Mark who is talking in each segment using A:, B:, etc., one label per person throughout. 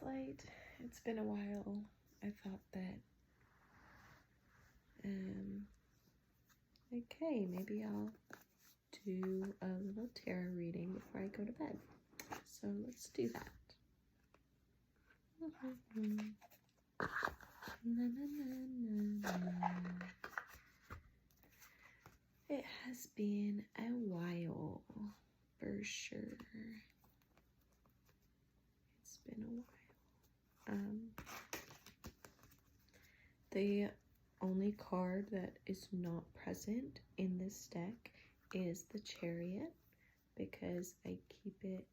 A: light. It's been a while. I thought that, okay, maybe I'll do a little tarot reading before I go to bed. So let's do that. It has been a while, for sure. It's been a while. The only card that is not present in this deck is the Chariot, because I keep it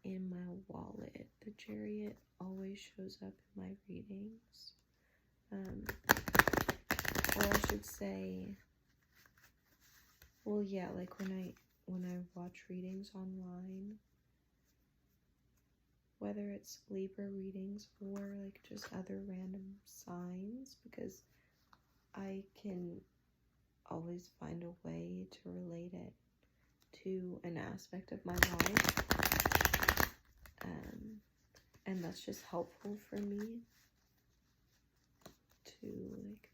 A: in my wallet. The Chariot always shows up in my readings. Or I should say, well, yeah, like when I watch readings online, whether it's Libra readings or like just other random signs, because I can always find a way to relate it to an aspect of my life, and that's just helpful for me to like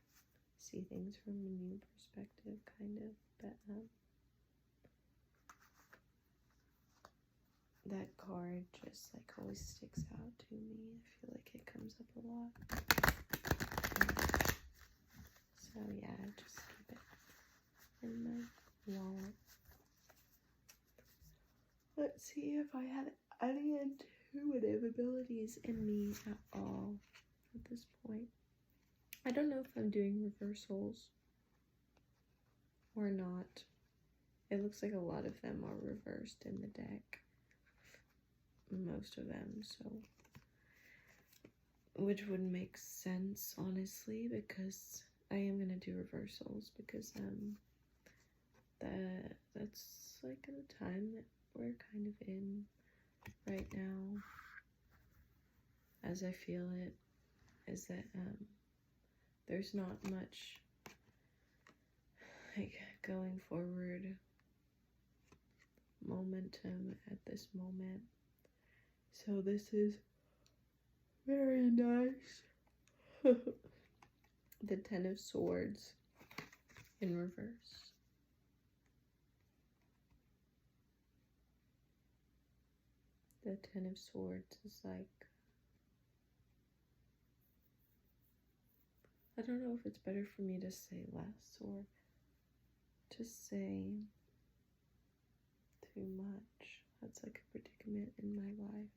A: see things from a new perspective, kind of. But that card just like always sticks out to me. I feel like it comes up a lot. So yeah, I just keep it in my wallet. Let's see if I have any intuitive abilities in me at all at this point. I don't know if I'm doing reversals or not. It looks like a lot of them are reversed in the deck. Most of them, so. Which would make sense, honestly, because I am going to do reversals, because that's like the time that we're kind of in right now, as I feel it, is that there's not much like going forward momentum at this moment. So this is very nice. The Ten of Swords in reverse. The Ten of Swords is like, I don't know if it's better for me to say less or to say too much. That's like a predicament in my life.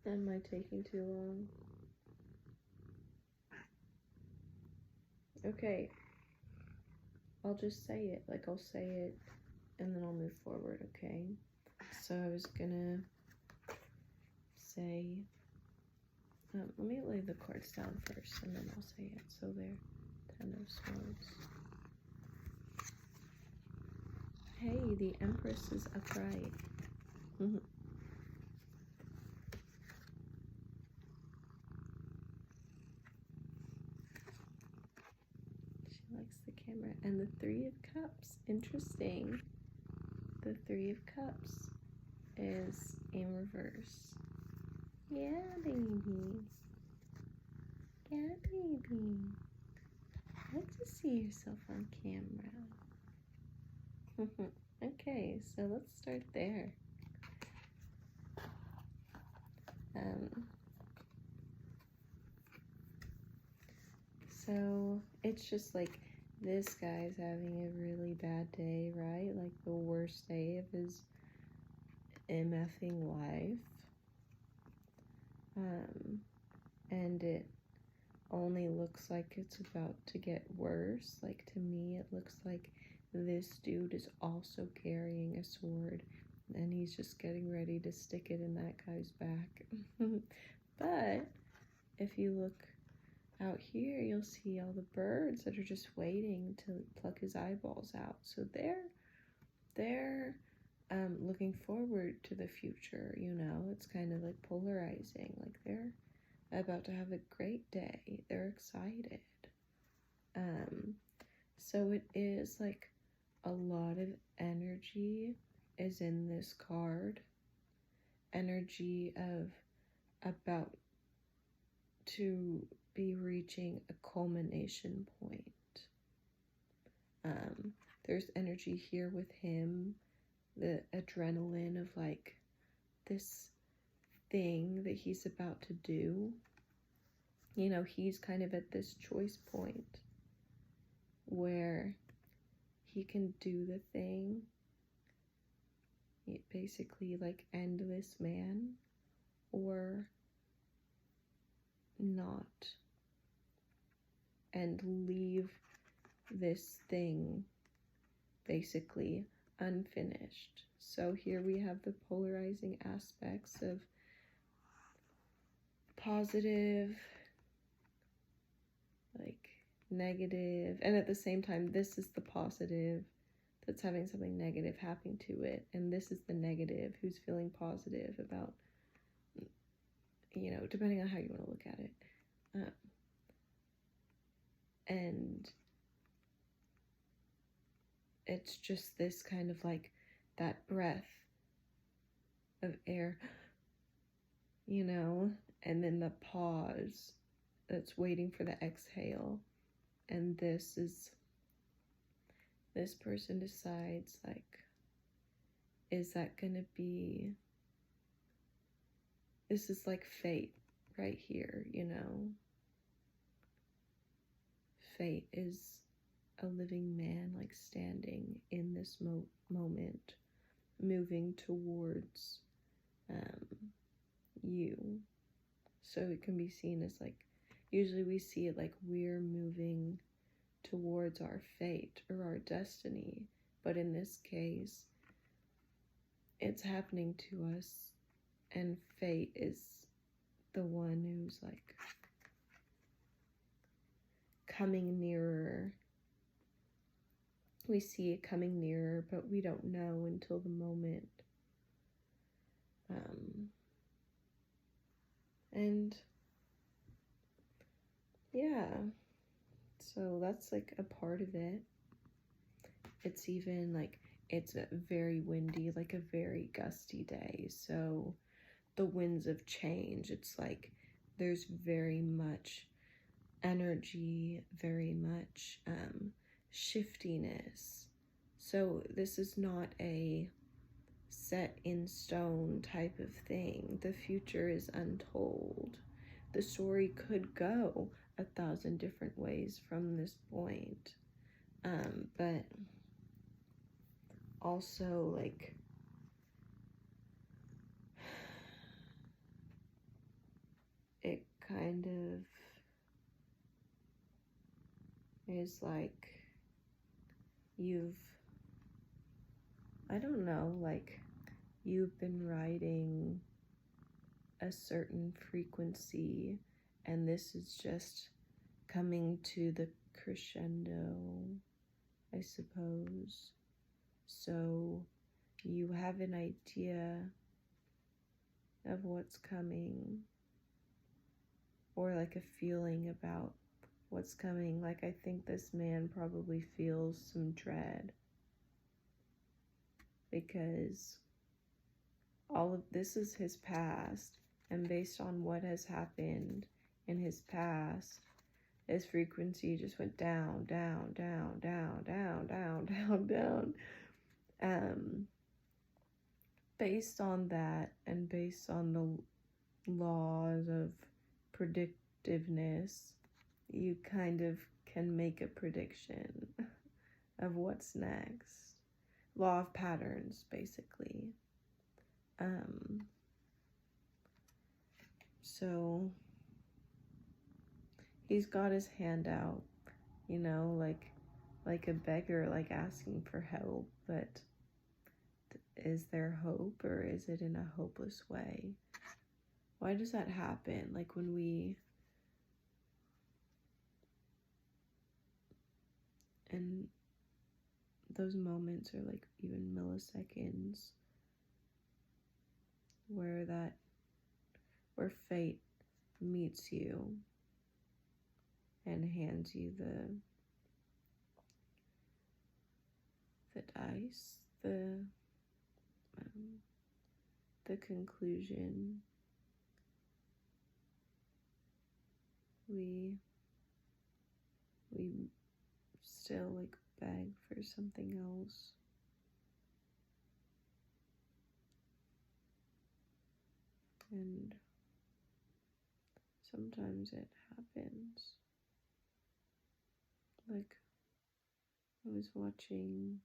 A: Am I taking too long? Okay. I'll just say it. Like, I'll say it and then I'll move forward, okay? So I was gonna say, let me lay the cards down first and then I'll say it. So there, Ten of Swords. Hey, the Empress is upright. She likes the camera. And the Three of Cups. Interesting. The Three of Cups is in reverse. Yeah, baby. Yeah, baby. I like to see yourself on camera. Okay, so let's start there. So it's just like this guy's having a really bad day, right? Like the worst day of his MFing life. And it only looks like it's about to get worse. Like, to me, it looks like this dude is also carrying a sword and he's just getting ready to stick it in that guy's back. But if you look out here you'll see all the birds that are just waiting to pluck his eyeballs out. So they're looking forward to the future, you know. It's kind of like polarizing. Like they're about to have a great day. They're excited. So it is like a lot of energy is in this card. Energy of about to be reaching a culmination point. There's energy here with him, the adrenaline of like this thing that he's about to do. You know, he's kind of at this choice point where he can do the thing, basically like end this man, or not, and leave this thing basically unfinished. So here we have the polarizing aspects of positive, like negative, and at the same time this is the positive that's having something negative happen to it, and this is the negative who's feeling positive about, you know, depending on how you want to look at it. And it's just this kind of like that breath of air, you know, and then the pause that's waiting for the exhale. And this person decides, like, is that gonna be, this is like fate right here, you know. Fate is a living man, like standing in this moment, moving towards you. So it can be seen as like, usually we see it like we're moving towards our fate or our destiny, but in this case it's happening to us, and fate is the one who's like coming nearer. We see it coming nearer, but we don't know until the moment. And yeah, so that's like a part of it. It's even like, it's a very windy, like a very gusty day. So the winds of change, it's like there's very much energy, very much shiftiness. So this is not a set in stone type of thing. The future is untold. The story could go 1,000 different ways from this point. But also like it kind of is like I don't know, like you've been writing a certain frequency, and this is just coming to the crescendo, I suppose. So you have an idea of what's coming, or like a feeling about what's coming. Like I think this man probably feels some dread, because all of this is his past, and based on what has happened in his past, his frequency just went down, down, down, down, down, down, down, down. Based on that, and based on the laws of predictiveness, you kind of can make a prediction of what's next. Law of patterns, basically. So he's got his hand out, you know, like a beggar, like asking for help, but is there hope, or is it in a hopeless way? Why does that happen? Like when we and those moments are like even milliseconds where fate meets you and hands you the dice, the conclusion. We still like beg for something else. And sometimes it happens. Like, I was watching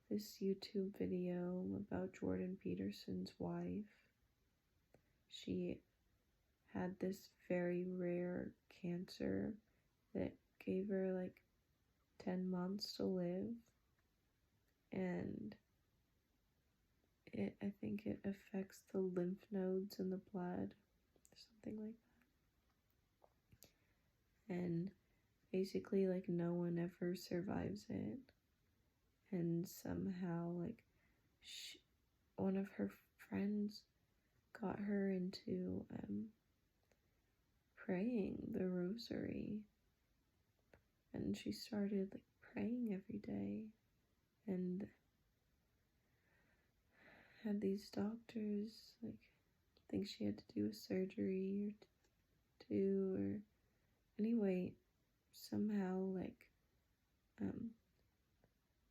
A: this YouTube video about Jordan Peterson's wife. She had this very rare cancer that gave her like 10 months to live, and I think it affects the lymph nodes in the blood, something like that. And basically, like, no one ever survives it. And somehow, like, one of her friends got her into praying the rosary. And she started, like, praying every day. And had these doctors, like, think she had to do a surgery or two, or anyway, somehow, like,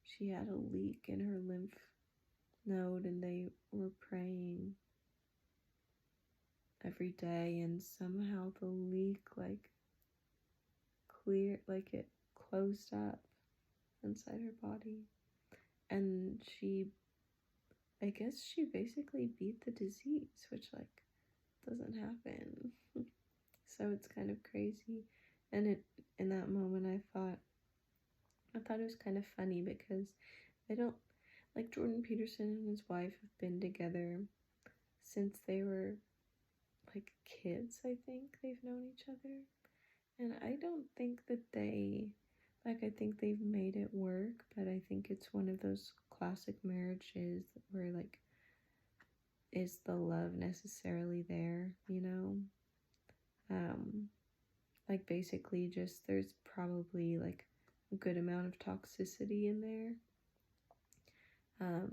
A: she had a leak in her lymph node, and they were praying every day, and somehow the leak, like, it closed up inside her body, and I guess she basically beat the disease, which, like, doesn't happen. So it's kind of crazy. And in that moment, I thought it was kind of funny, because I don't, like, Jordan Peterson and his wife have been together since they were, like, kids. I think they've known each other. And I don't think that I think they've made it work, but I think it's one of those classic marriages where, like, is the love necessarily there, you know? Like, basically just there's probably, like, a good amount of toxicity in there.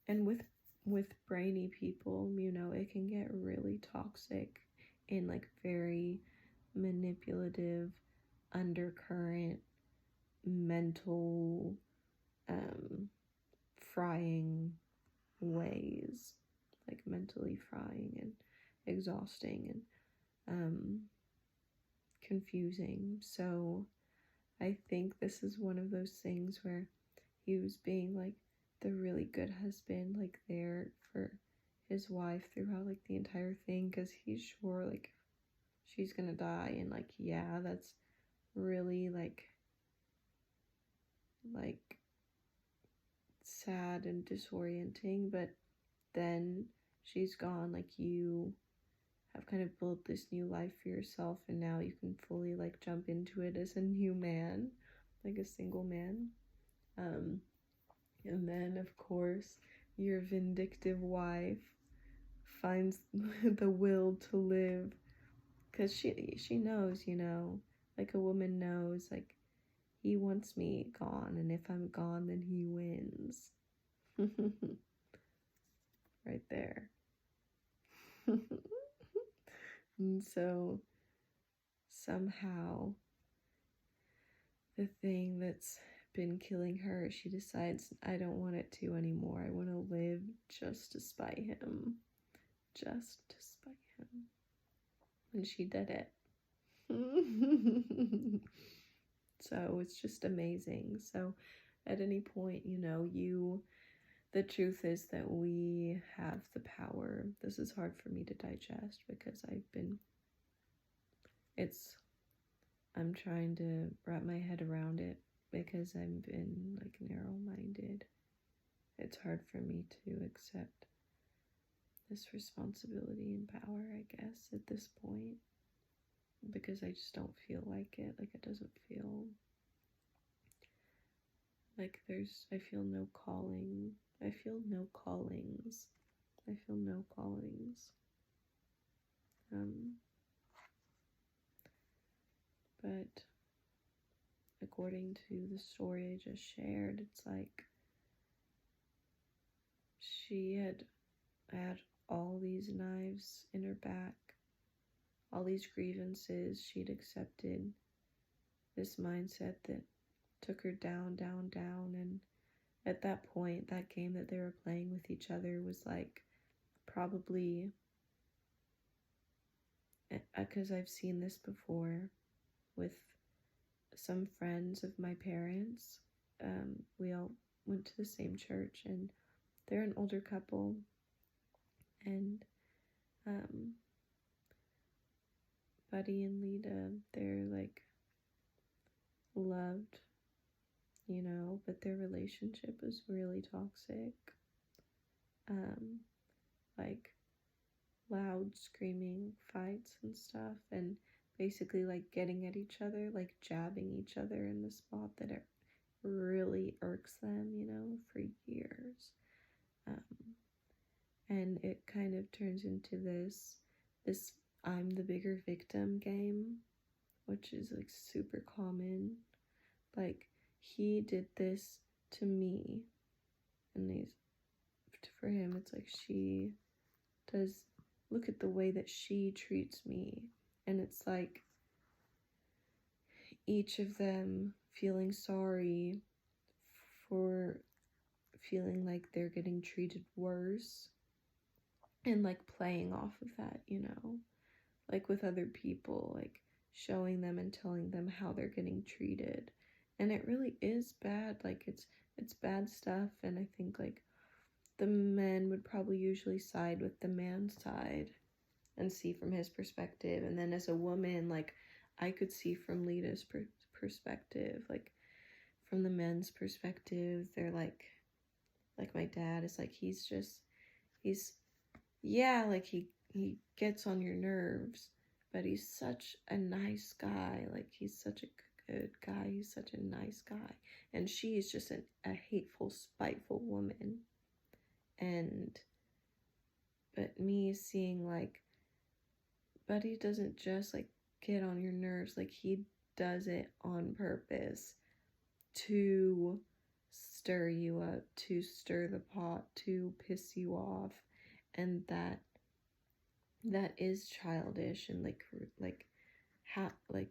A: And with brainy people, you know, it can get really toxic in, like, very manipulative, undercurrent, mental, frying ways, like mentally frying and exhausting and confusing. So I think this is one of those things where he was being, like, the really good husband, like, there for his wife throughout, like, the entire thing, because he's sure, like, she's gonna die, and, like, yeah, that's really, like sad and disorienting, but then she's gone. Like, you have kind of built this new life for yourself, and now you can fully, like, jump into it as a new man, like a single man. And then, of course, your vindictive wife finds the will to live, because she knows, you know, like a woman knows, like, he wants me gone, and if I'm gone, then he wins. Right there. And so somehow the thing that's been killing her, she decides, I don't want it to anymore. I want to live just to spite him. Just to spite him. And she did it. So it's just amazing. So at any point, you know, the truth is that we have the power. This is hard for me to digest, because I'm trying to wrap my head around it, because I've been, like, narrow-minded. It's hard for me to accept this responsibility and power, I guess, at this point, because I just don't feel like it. Like, it doesn't feel Like I feel no calling. I feel no callings. I feel no callings. But according to the story I just shared, it's like she had all these knives in her back, all these grievances she'd accepted, this mindset that took her down, down, down. And at that point, that game that they were playing with each other was like probably, because I've seen this before with some friends of my parents. We all went to the same church, and they're an older couple, and Buddy and Lita, they're like loved, you know, but their relationship was really toxic. Like loud screaming fights and stuff, and basically like getting at each other, like jabbing each other in the spot that it really irks them, you know, for years. And it kind of turns into this I'm the bigger victim game, which is like super common. Like, he did this to me, and for him it's like she does, look at the way that she treats me. And it's like each of them feeling sorry for feeling like they're getting treated worse, and like playing off of that, you know, like with other people, like showing them and telling them how they're getting treated. And it really is bad. Like it's bad stuff. And I think like the men would probably usually side with the man's side and see from his perspective. And then as a woman, like I could see from Lita's perspective, like from the men's perspective, they're like my dad is like, he's yeah, like he gets on your nerves, but he's such a nice guy. Like he's such a good guy. He's such a nice guy. And she's just a hateful, spiteful woman. But me seeing like, Buddy doesn't just like get on your nerves, like he does it on purpose to stir you up, to stir the pot, to piss you off. And that is childish. And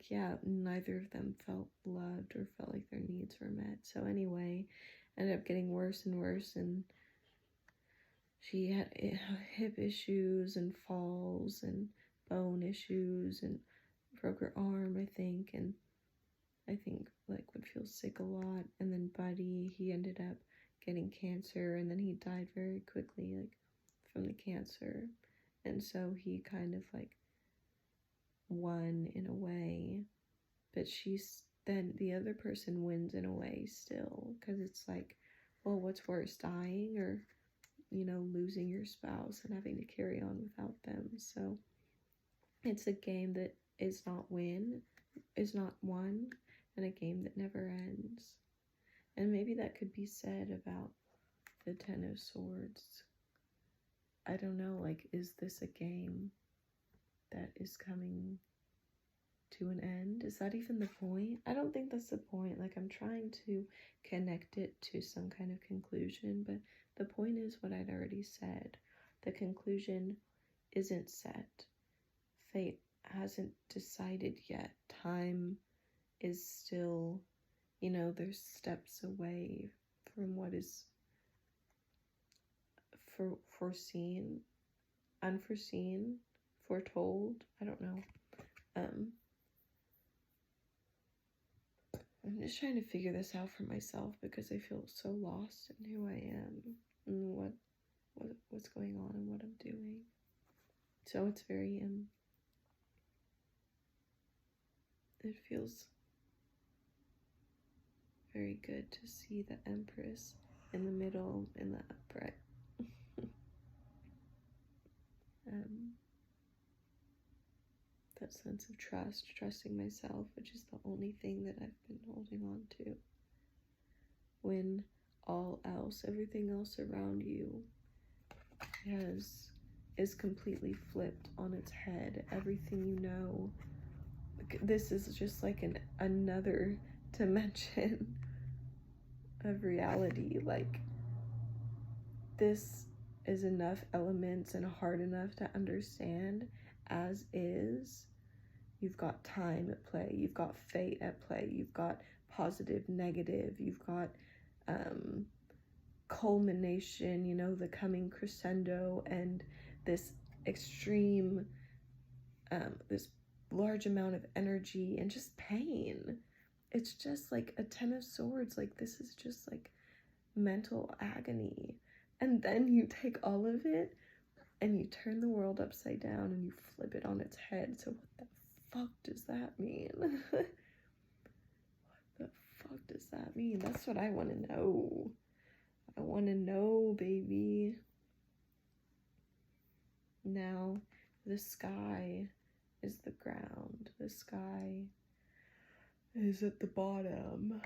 A: yeah, neither of them felt loved or felt like their needs were met. So anyway, ended up getting worse and worse, and she had hip issues and falls and bone issues and broke her arm, I think, and I think like would feel sick a lot. And then Buddy, he ended up getting cancer, and then he died very quickly, like from the cancer. And so he kind of like won in a way, but then the other person wins in a way still, because it's like, well, what's worse, dying or, you know, losing your spouse and having to carry on without them? So it's a game that is not won, and a game that never ends. And maybe that could be said about the Ten of Swords. I don't know, like, is this a game that is coming to an end? Is that even the point? I don't think that's the point. Like, I'm trying to connect it to some kind of conclusion, but the point is what I'd already said. The conclusion isn't set. Fate hasn't decided yet. Time is still, you know, there's steps away from what is foreseen, unforeseen, foretold. I don't know. I'm just trying to figure this out for myself, because I feel so lost in who I am and what's going on and what I'm doing. So it's very it feels very good to see the Empress in the middle in the upright. That sense of trusting myself, which is the only thing that I've been holding on to, when everything else around you is completely flipped on its head. Everything you know, this is just like another dimension of reality. Like, this is enough elements and hard enough to understand as is. You've got time at play, you've got fate at play, you've got positive, negative, you've got culmination, you know, the coming crescendo, and this extreme, this large amount of energy and just pain. It's just like a 10 of swords. Like, this is just like mental agony. And then you take all of it and you turn the world upside down and you flip it on its head. So what the fuck does that mean? What the fuck does that mean? That's what I want to know. I want to know, baby. Now, the sky is the ground. The sky is at the bottom.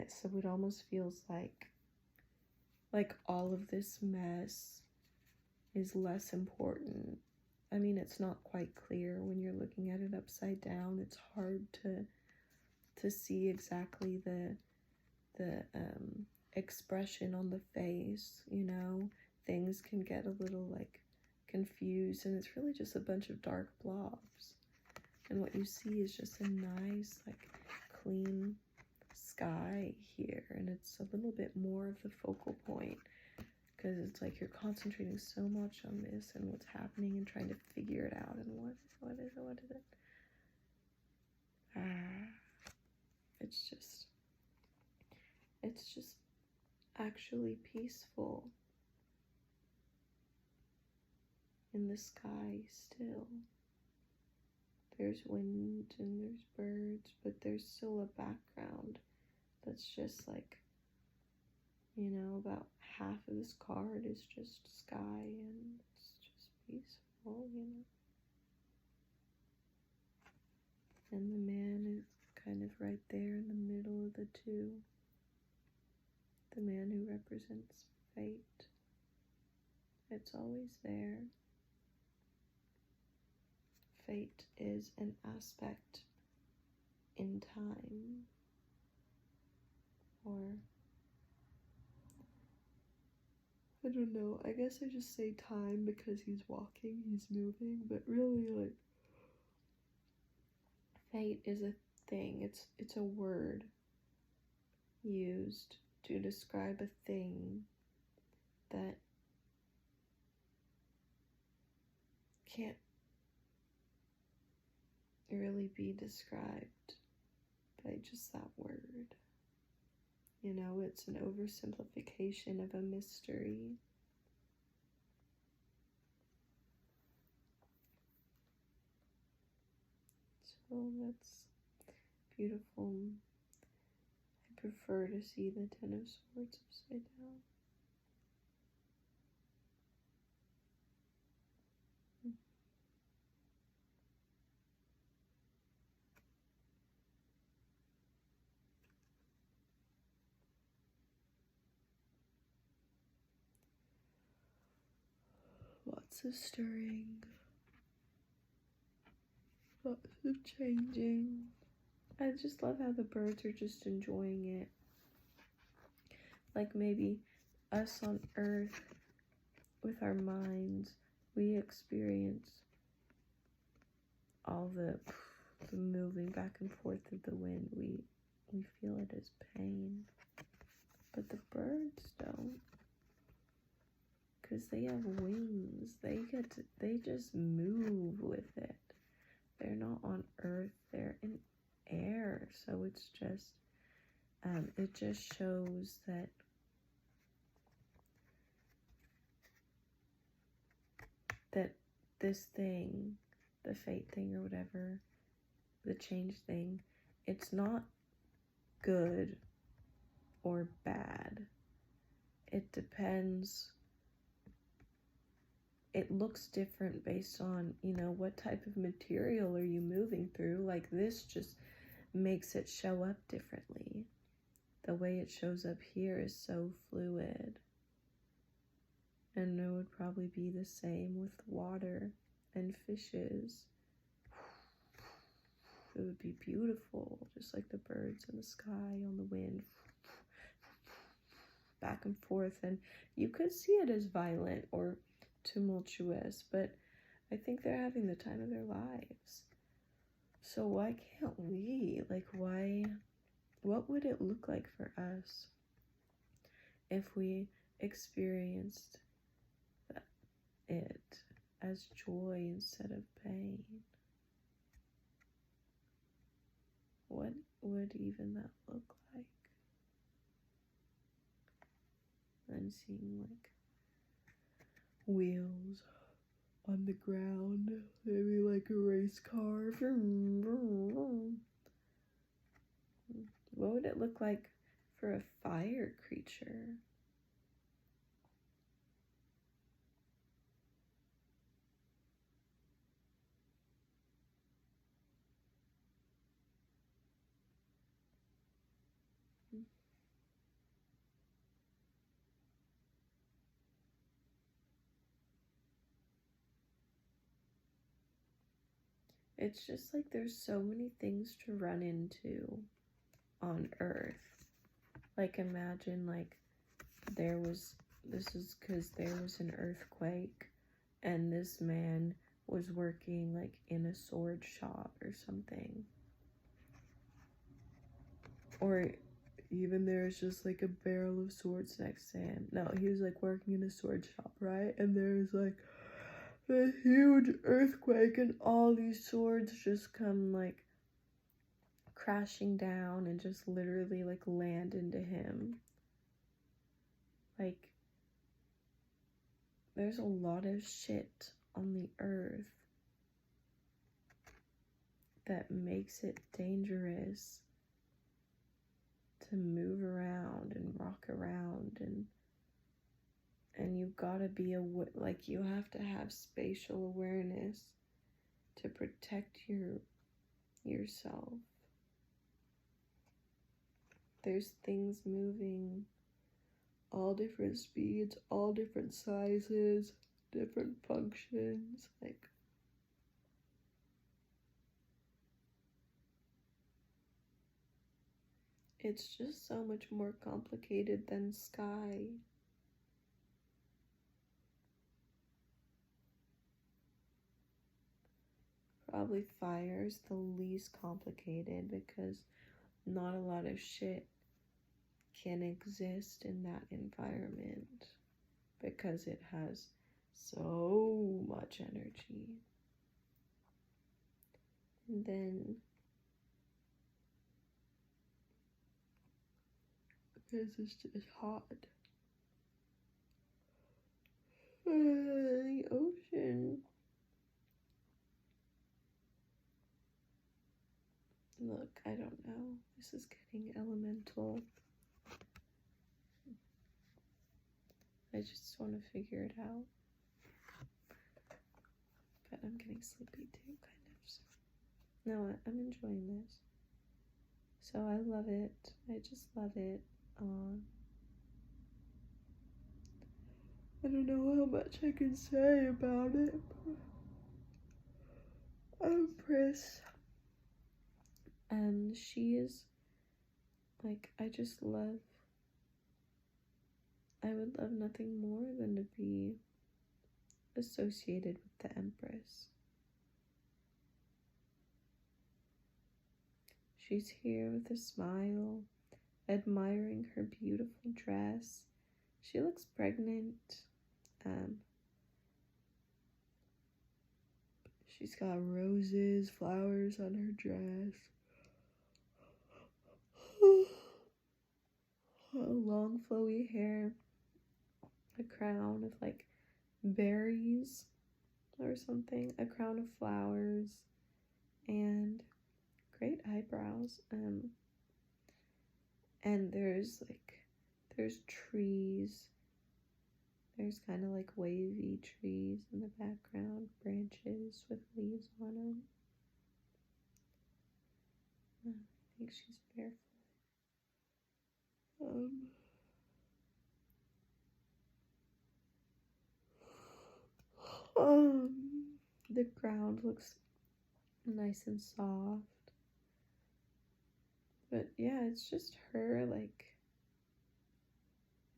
A: So it almost feels like all of this mess is less important. I mean, it's not quite clear when you're looking at it upside down. It's hard to see exactly the expression on the face, you know. Things can get a little like confused, and it's really just a bunch of dark blobs. And what you see is just a nice, like, clean sky here, and it's a little bit more of the focal point, because it's like you're concentrating so much on this and what's happening and trying to figure it out, and what is it? It's just actually peaceful in the sky still. There's wind and there's birds, but there's still a background that's just like, you know, about half of this card is just sky, and it's just peaceful, you know. And the man is kind of right there in the middle of the two. The man who represents fate. It's always there. Fate is an aspect in time, or I don't know, I guess I just say time because he's walking, he's moving, but really, like, fate is a thing. It's a word used to describe a thing that can't really be described by just that word. You know, it's an oversimplification of a mystery. So that's beautiful. I prefer to see the 10 of Swords upside down. Lots of stirring, lots of changing. I just love how the birds are just enjoying it. Like, maybe us on Earth, with our minds, we experience all the moving back and forth of the wind. We feel it as pain. But the birds don't. Because they have wings. They just move with it. They're not on Earth, they're in air. So it's just, it just shows that this thing, the fate thing or whatever, the change thing, it's not good or bad. It depends. It looks different based on, you know, what type of material are you moving through. Like, this just makes it show up differently. The way it shows up here is so fluid. And it would probably be the same with water and fishes. It would be beautiful, just like the birds in the sky on the wind, back and forth. And you could see it as violent or tumultuous, but I think they're having the time of their lives. So why can't we? Like, why? What would it look like for us if we experienced it as joy instead of pain? What would even that look like? I'm seeing like wheels on the ground, maybe like a race car. What would it look like for a fire creature? It's just like there's so many things to run into on Earth. Like, imagine like this is because there was an earthquake and this man was working like in a sword shop or something. Or even there's just like a barrel of swords next to him. No, he was like working in a sword shop, right? And there's like a huge earthquake and all these swords just come like crashing down and just literally like land into him. Like, there's a lot of shit on the earth that makes it dangerous to move around and rock around, and you've got to be like, you have to have spatial awareness to protect yourself. There's things moving all different speeds, all different sizes, different functions. Like, it's just so much more complicated than sky. Probably fire's the least complicated because not a lot of shit can exist in that environment because it has so much energy. And then because it's just hot. The ocean. Look, I don't know. This is getting elemental. I just want to figure it out. But I'm getting sleepy too, kind of. So. No, I'm enjoying this. So I love it. I just love it. I don't know how much I can say about it. Empress. And she is, like, I would love nothing more than to be associated with the Empress. She's here with a smile, admiring her beautiful dress. She looks pregnant. She's got roses, flowers on her dress. Long flowy hair, a crown of like berries or something, a crown of flowers, and great eyebrows. And there's trees. There's kind of like wavy trees in the background, branches with leaves on them. she's barefoot. The ground looks nice and soft. But yeah, it's just her like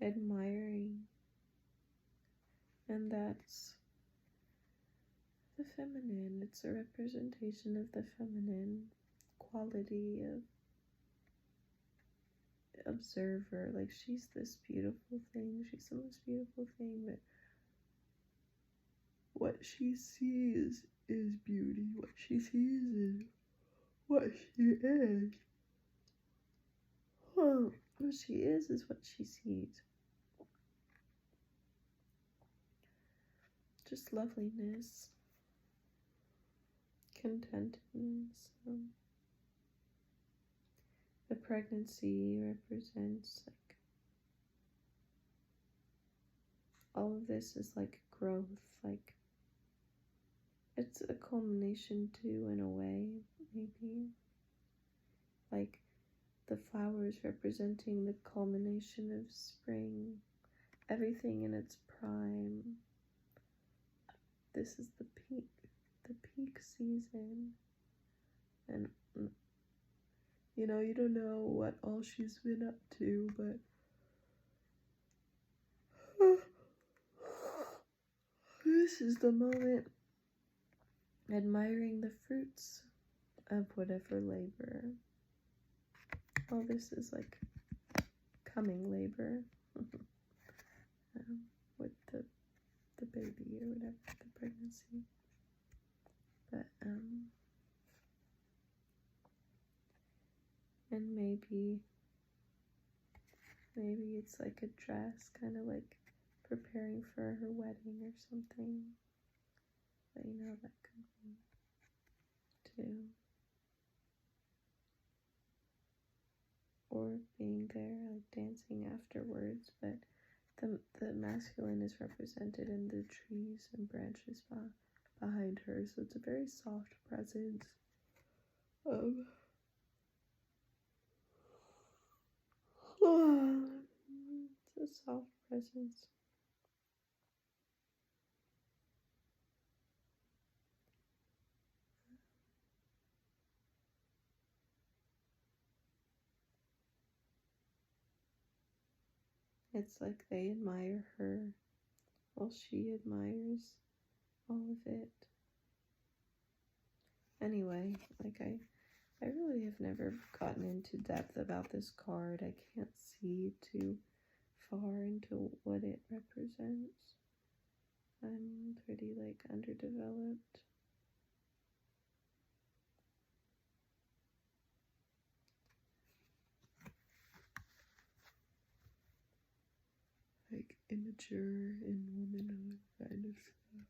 A: admiring. And that's the feminine. It's a representation of the feminine quality of observer. Like, she's this beautiful thing. She's the most beautiful thing, but what she sees is beauty. What she sees is what she is. What she is what she sees. Just loveliness, contentedness. The pregnancy represents like all of this is like growth, like it's a culmination too, in a way, maybe. Like the flowers representing the culmination of spring, everything in its prime. This is the peak season. And you know, you don't know what all she's been up to, but this is the moment, admiring the fruits of whatever labor. Well, this is like coming labor with the baby or whatever, the pregnancy. But and maybe it's like a dress, kind of like preparing for her wedding or something. But you know, that could be too. Or being there, like dancing afterwards. But the masculine is represented in the trees and branches behind her, so it's a very soft presence. It's a soft presence. It's like they admire her while she admires all of it. Anyway, like I really have never gotten into depth about this card. I can't see too far into what it represents. I'm pretty like underdeveloped. Like immature in womanhood kind of stuff.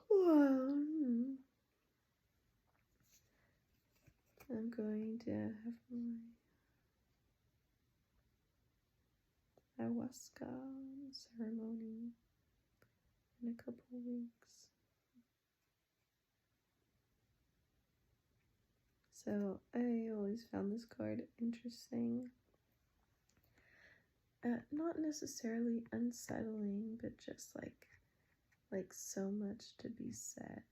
A: Well, I'm going to have my ayahuasca ceremony in a couple weeks. So I always found this card interesting. Not necessarily unsettling, but just like so much to be said.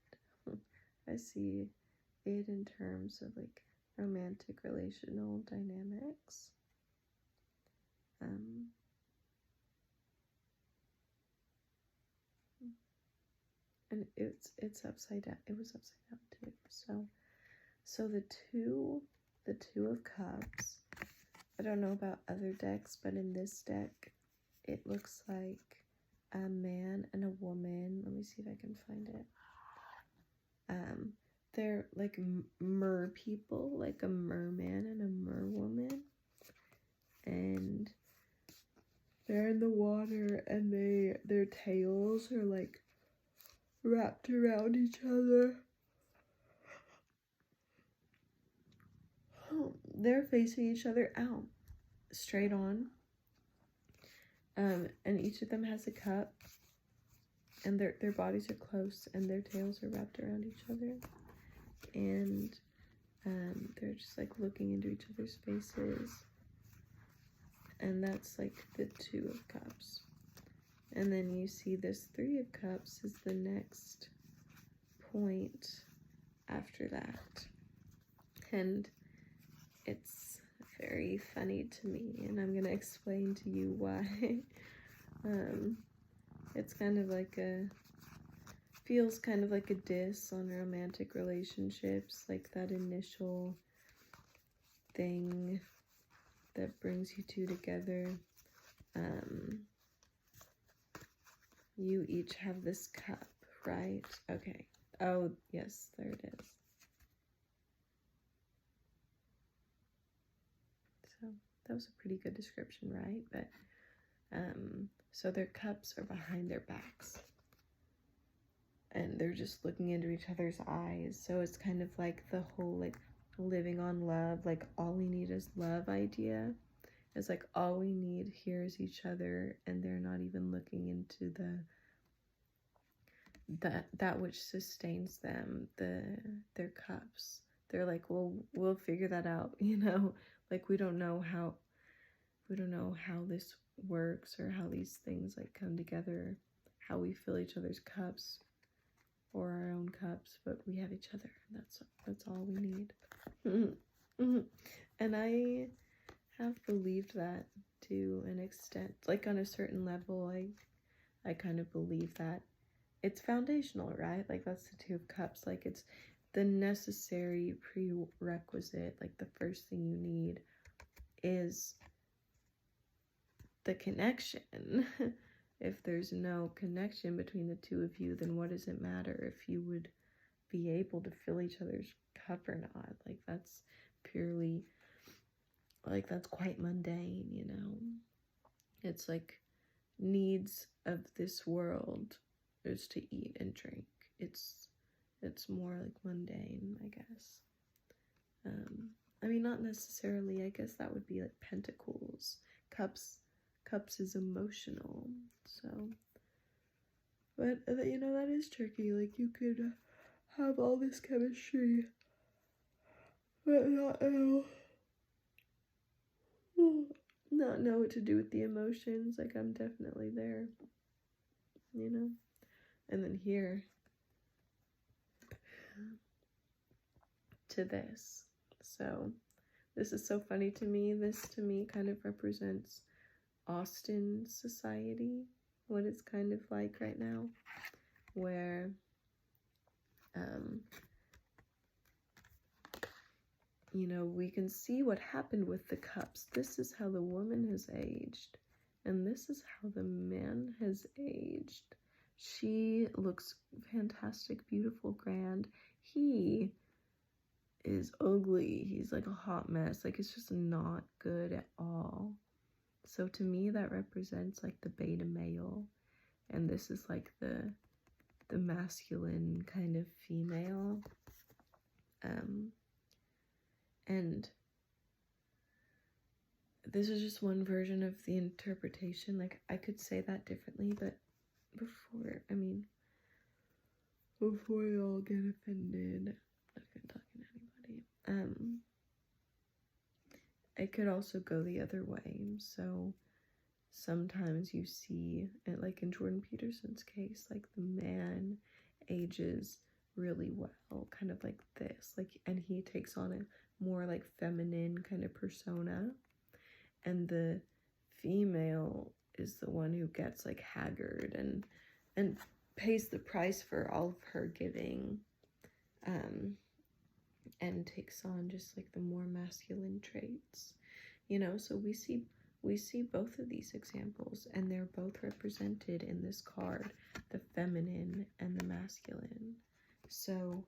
A: I see it in terms of like romantic relational dynamics. And it's upside down. It was upside down too. So the two of cups. I don't know about other decks, but in this deck, it looks like a man and a woman. Let me see if I can find it. They're like mer people, like a merman and a merwoman, and they're in the water, and their tails are like wrapped around each other. They're facing each other out, straight on. And each of them has a cup, and their bodies are close, and their tails are wrapped around each other. and they're just like looking into each other's faces, and that's like the Two of Cups. And then you see this Three of Cups is the next point after that, and it's very funny to me, and I'm gonna explain to you why. It's kind of like feels kind of like a diss on romantic relationships, like that initial thing that brings you two together. You each have this cup, right? Okay. Oh, yes, there it is. So that was a pretty good description, right? But so their cups are behind their backs, and they're just looking into each other's eyes. So it's kind of like the whole like living on love, like all we need is love idea. It's like all we need here is each other, and they're not even looking into that which sustains them, their cups. They're like, well, we'll figure that out, you know? Like we don't know how this works, or how these things like come together, how we fill each other's cups or our own cups, but we have each other. That's all we need. And I have believed that to an extent, like on a certain level. I kind of believe that it's foundational, right? Like that's the Two of Cups. Like it's the necessary prerequisite. Like the first thing you need is the connection. If there's no connection between the two of you, then what does it matter if you would be able to fill each other's cup or not? Like that's purely, like that's quite mundane, you know? It's like needs of this world is to eat and drink. It's more like mundane, I guess. I mean, not necessarily. I guess that would be like pentacles. Cups is emotional. So, but you know, that is tricky. Like you could have all this chemistry, but not know what to do with the emotions. Like I'm definitely there, you know. And then here to this. So this is so funny to me. This to me kind of represents Austen society, what it's kind of like right now, where you know, we can see what happened with the cups. This is how the woman has aged, and this is how the man has aged. She looks fantastic, beautiful, grand. He is ugly. He's like a hot mess. Like it's just not good at all. So to me, that represents like the beta male, and this is like the masculine kind of female. And this is just one version of the interpretation. Like I could say that differently, but before you all get offended, I'm not talking to anybody. It could also go the other way. So sometimes you see, like in Jordan Peterson's case, like the man ages really well, kind of like this, like, and he takes on a more like feminine kind of persona, and the female is the one who gets like haggard and pays the price for all of her giving, and takes on just like the more masculine traits, you know. So we see both of these examples, and they're both represented in this card, the feminine and the masculine. So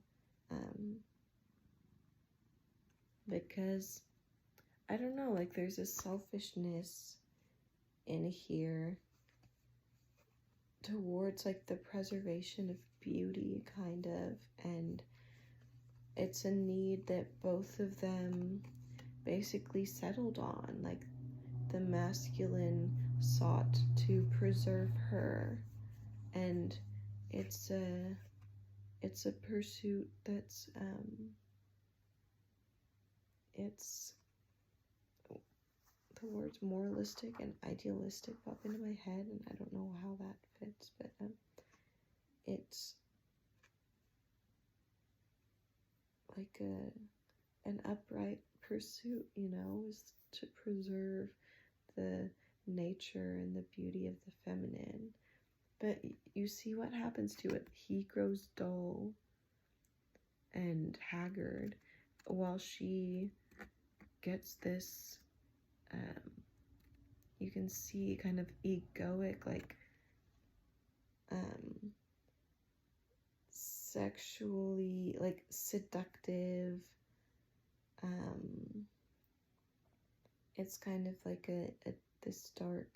A: because I don't know, like there's a selfishness in here towards like the preservation of beauty, kind of, and it's a need that both of them basically settled on. Like the masculine sought to preserve her, and it's it's a pursuit that's it's the words moralistic and idealistic pop into my head, and I don't know how that fits, but it's like an upright pursuit, you know, is to preserve the nature and the beauty of the feminine. But you see what happens to it. He grows dull and haggard while she gets this, you can see kind of egoic, like sexually, like seductive, it's kind of like this dark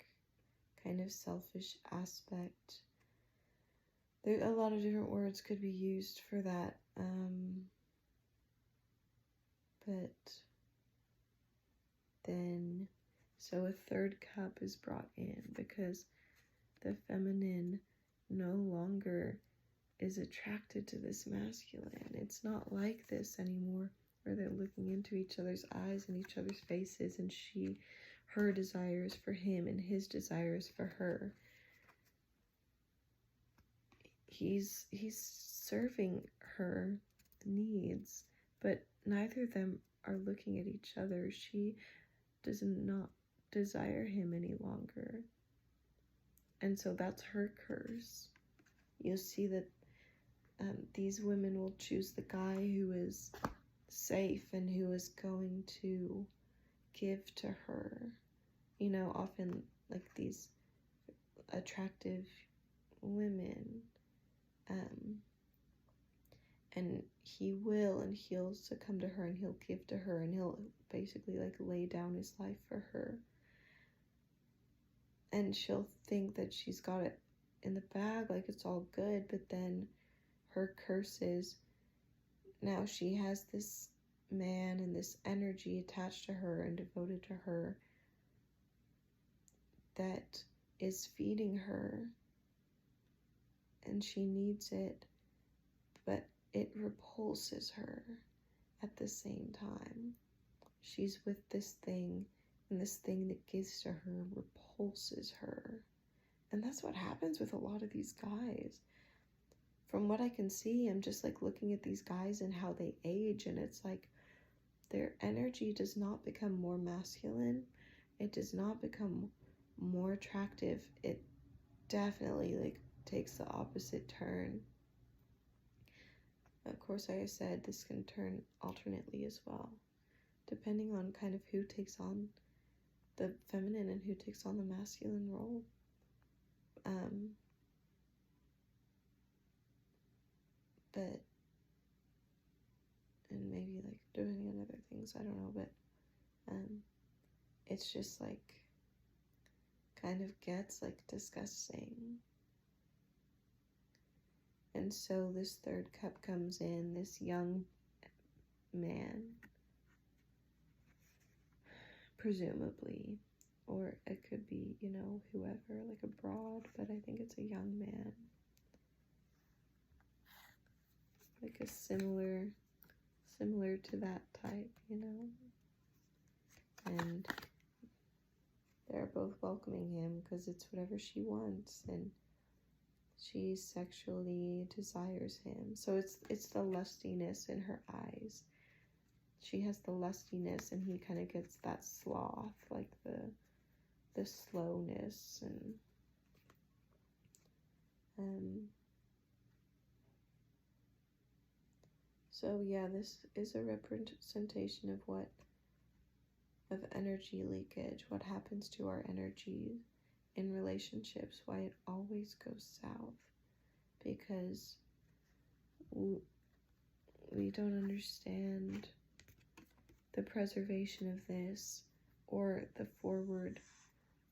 A: kind of selfish aspect. There a lot of different words could be used for that, but then so a third cup is brought in because the feminine no longer is attracted to this masculine. It's not like this anymore, where they're looking into each other's eyes and each other's faces, and her desires for him and his desires for her. He's serving her needs, but neither of them are looking at each other. She does not desire him any longer. And so that's her curse. You'll see that these women will choose the guy who is safe and who is going to give to her. You know, often like these attractive women. And he'll succumb to her, and he'll give to her, and he'll basically like lay down his life for her. And she'll think that she's got it in the bag, like it's all good, but then her curse is now she has this man and this energy attached to her and devoted to her that is feeding her, and she needs it, but it repulses her at the same time. She's with this thing, and this thing that gives to her repulses her. And that's what happens with a lot of these guys. From what I can see, I'm just like looking at these guys and how they age, and it's like their energy does not become more masculine. It does not become more attractive. It definitely like takes the opposite turn. Of course, like I said, this can turn alternately as well, depending on kind of who takes on the feminine and who takes on the masculine role. But, and maybe like depending on other things, I don't know, but it's just like kind of gets like disgusting. And so this third cup comes in, this young man, presumably, or it could be, you know, whoever, like abroad, but I think it's a young man. Like a similar to that type, you know. And they're both welcoming him because it's whatever she wants, and she sexually desires him. So it's the lustiness in her eyes. She has the lustiness, and he kind of gets that sloth, like the slowness, and so yeah, this is a representation of energy leakage, what happens to our energy in relationships, why it always goes south, because we don't understand the preservation of this, or the forward,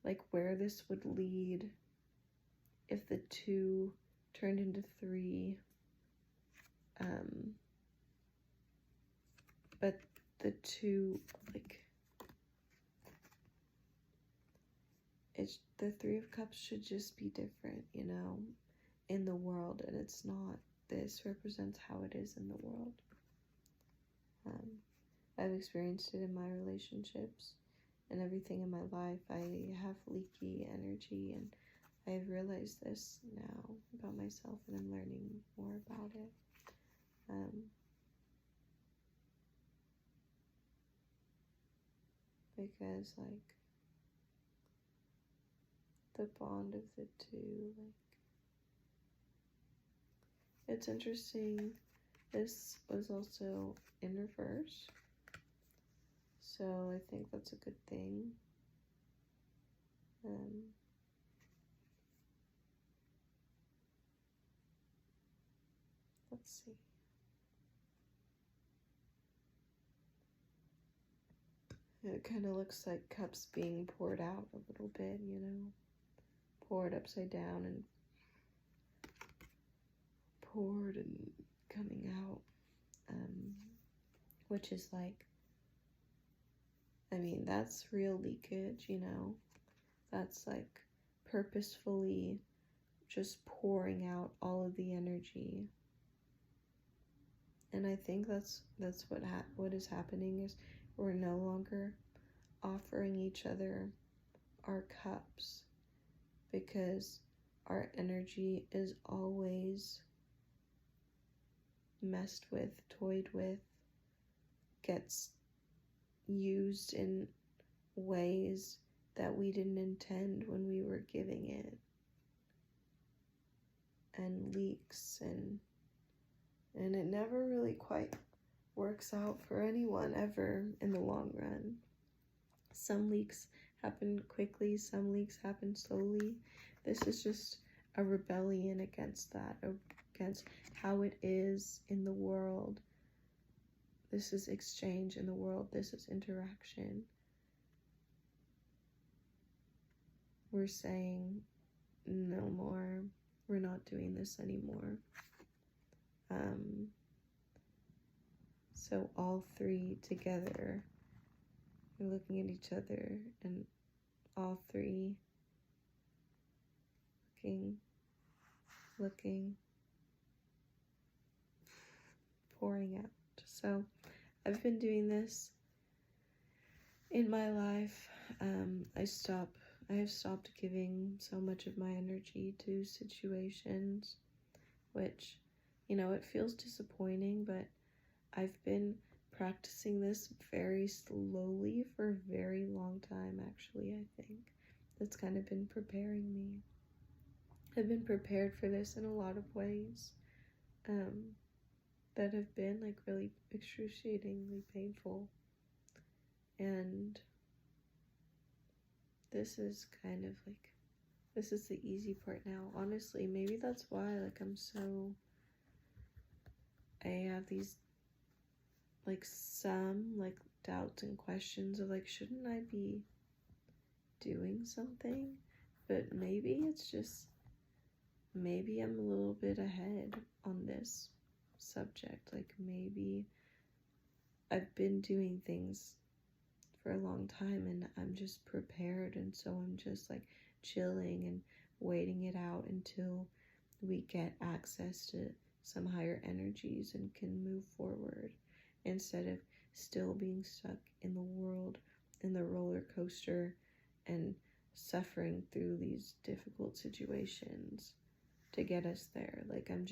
A: like where this would lead if the 2 turned into 3, but the 2, like, it's the 3 of Cups should just be different, you know, in the world, and it's not. this represents how it is in the world. I've experienced it in my relationships and everything in my life. I have leaky energy, and I've realized this now about myself, and I'm learning more about it. Because, like, the bond of the two, like, it's interesting. This was also in reverse, so I think that's a good thing. Let's see. It kind of looks like cups being poured out a little bit, you know, poured upside down and poured and coming out, which is like, I mean, that's real leakage, you know, that's like purposefully just pouring out all of the energy. And I think that's what is happening is we're no longer offering each other our cups, because our energy is always messed with, toyed with, gets used in ways that we didn't intend when we were giving it, and leaks, and it never really quite works out for anyone ever in the long run. Some leaks happen quickly, some leaks happen slowly. This is just a rebellion against that, against how it is in the world. This is exchange in the world. This is interaction. We're saying no more. We're not doing this anymore. So all three together, we're looking at each other, and all three looking, pouring out. So I've been doing this in my life. I have stopped giving so much of my energy to situations, which, you know, it feels disappointing, but I've been practicing this very slowly for a very long time, actually. I think that's kind of been preparing me. I've been prepared for this in a lot of ways that have been like really excruciatingly painful, and this is kind of like, this is the easy part now. Honestly, maybe that's why, like, I have these like some like doubts and questions of like, shouldn't I be doing something? But maybe it's just, maybe I'm a little bit ahead on this subject. Like, maybe I've been doing things for a long time and I'm just prepared, and so I'm just like chilling and waiting it out until we get access to some higher energies and can move forward, instead of still being stuck in the world, in the roller coaster, and suffering through these difficult situations to get us there. Like, I'm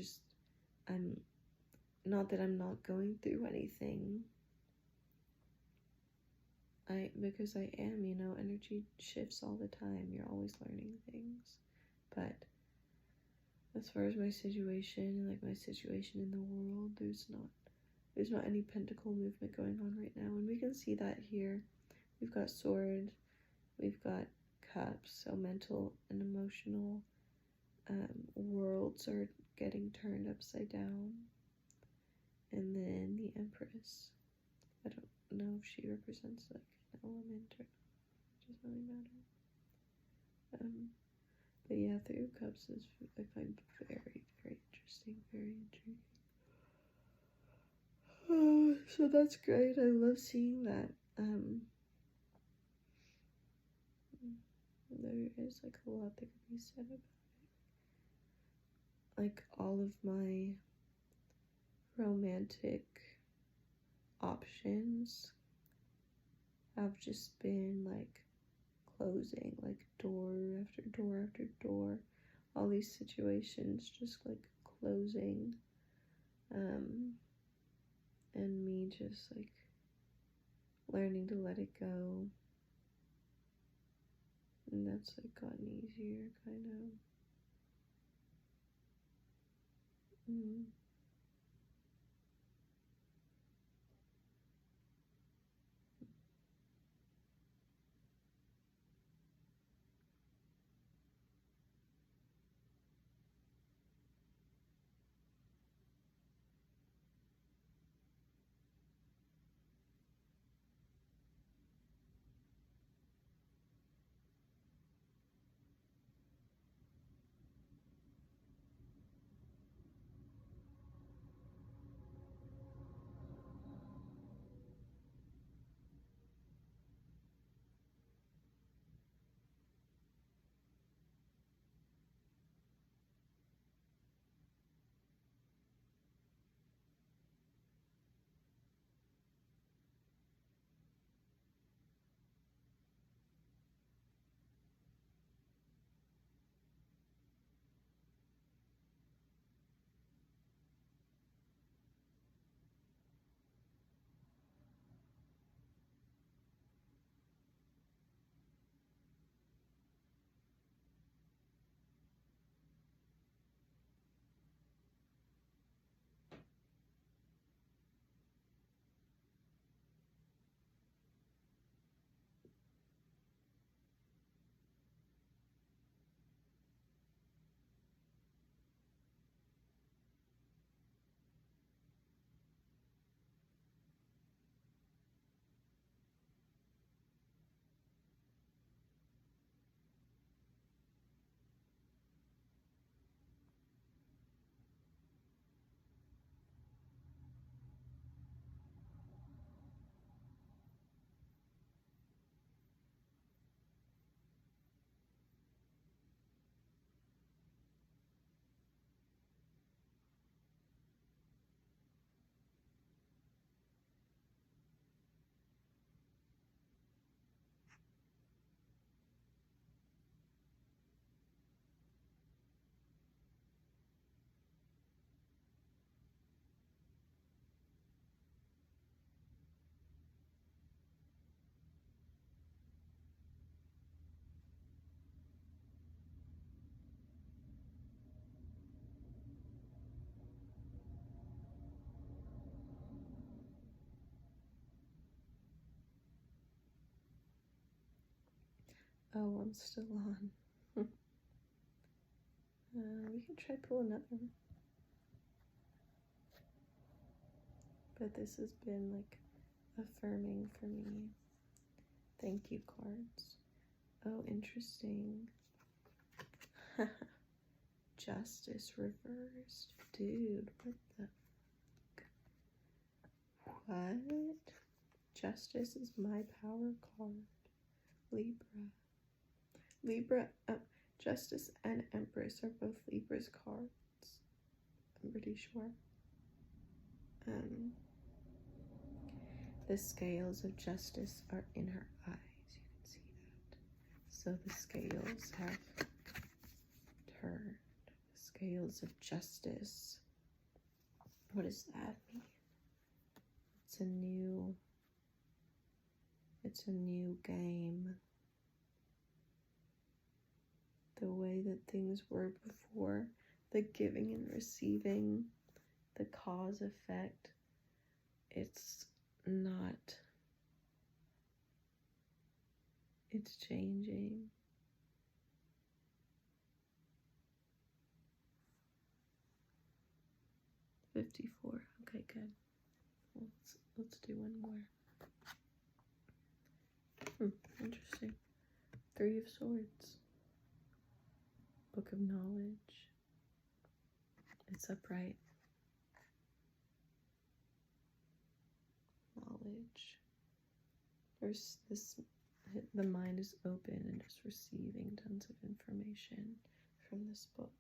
A: not that I'm not going through anything, because I am, you know, energy shifts all the time. You're always learning things. But as far as my situation, like my situation in the world, there's not any pentacle movement going on right now. And we can see that here. We've got sword, we've got cups, so mental and emotional worlds are getting turned upside down. And then the Empress. I don't know if she represents like an element or not. It doesn't really matter. But yeah, Three of Cups is, I find, very, very interesting, very intriguing. So that's great. I love seeing that. There is like a lot that could be said about it. Like, all of my romantic options have just been like closing, like door after door after door. All these situations just like closing. And me just like learning to let it go. And that's like gotten easier, kind of. Oh, I'm still on. We can try pull another one. But this has been like affirming for me. Thank you, cards. Oh, interesting. Justice reversed. Dude, what the fuck? What? Justice is my power card. Libra. Libra, Justice and Empress are both Libra's cards. I'm pretty sure. The scales of justice are in her eyes. You can see that. So the scales have turned. The scales of justice. What does that mean? It's a new game. The way that things were before, the giving and receiving, the cause effect, it's not, it's changing. $54. Okay, good. Let's do one more. Interesting. 3 of Swords. Book of Knowledge. It's upright. Knowledge. There's this, the mind is open and just receiving tons of information from this book.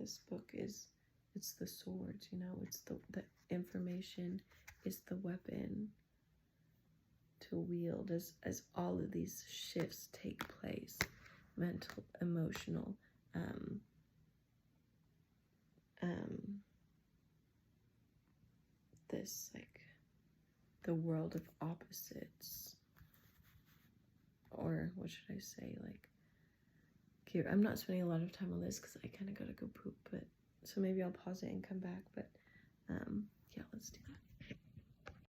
A: this book is, it's the swords, you know, it's the information is the weapon to wield as all of these shifts take place, mental, emotional, this, like, the world of opposites, or what should I say, like, here, I'm not spending a lot of time on this because I kind of gotta go poop, but, so maybe I'll pause it and come back, but, yeah, let's do that.